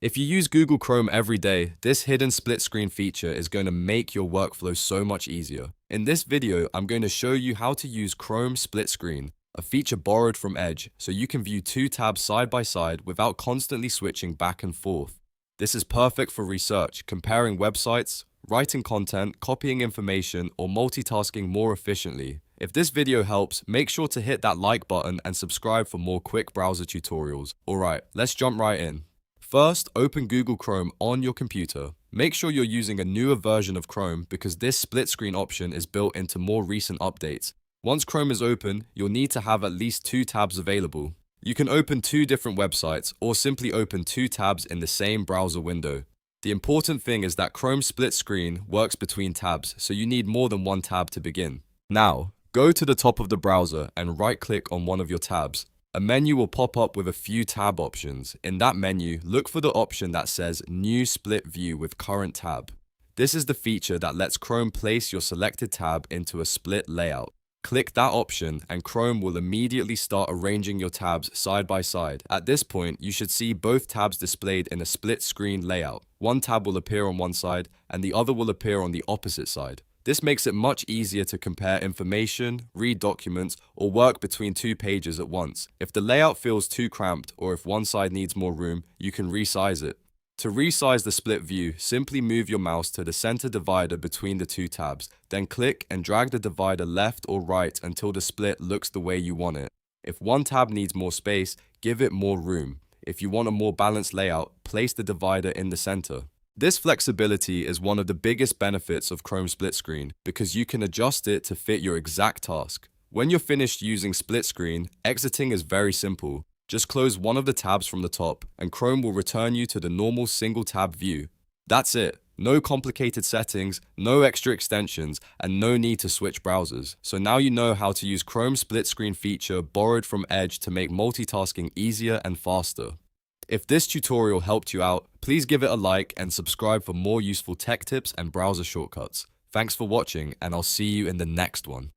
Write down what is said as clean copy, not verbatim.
If you use Google Chrome every day, this hidden split screen feature is going to make your workflow so much easier. In this video, I'm going to show you how to use Chrome split screen, a feature borrowed from Edge, so you can view two tabs side by side without constantly switching back and forth. This is perfect for research, comparing websites, writing content, copying information, or multitasking more efficiently. If this video helps, make sure to hit that like button and subscribe for more quick browser tutorials. Alright, let's jump right in. First, open Google Chrome on your computer. Make sure you're using a newer version of Chrome because this split screen option is built into more recent updates. Once Chrome is open, you'll need to have at least two tabs available. You can open two different websites or simply open two tabs in the same browser window. The important thing is that Chrome split screen works between tabs, so you need more than one tab to begin. Now, go to the top of the browser and right-click on one of your tabs. A menu will pop up with a few tab options. In that menu, look for the option that says New Split View with Current Tab. This is the feature that lets Chrome place your selected tab into a split layout. Click that option and Chrome will immediately start arranging your tabs side by side. At this point, you should see both tabs displayed in a split screen layout. One tab will appear on one side and the other will appear on the opposite side. This makes it much easier to compare information, read documents, or work between two pages at once. If the layout feels too cramped or if one side needs more room, you can resize it. To resize the split view, simply move your mouse to the center divider between the two tabs, then click and drag the divider left or right until the split looks the way you want it. If one tab needs more space, give it more room. If you want a more balanced layout, place the divider in the center. This flexibility is one of the biggest benefits of Chrome split screen because you can adjust it to fit your exact task. When you're finished using split screen, exiting is very simple. Just close one of the tabs from the top and Chrome will return you to the normal single tab view. That's it. No complicated settings, no extra extensions, and no need to switch browsers. So now you know how to use Chrome split screen feature borrowed from Edge to make multitasking easier and faster. If this tutorial helped you out, please give it a like and subscribe for more useful tech tips and browser shortcuts. Thanks for watching, and I'll see you in the next one.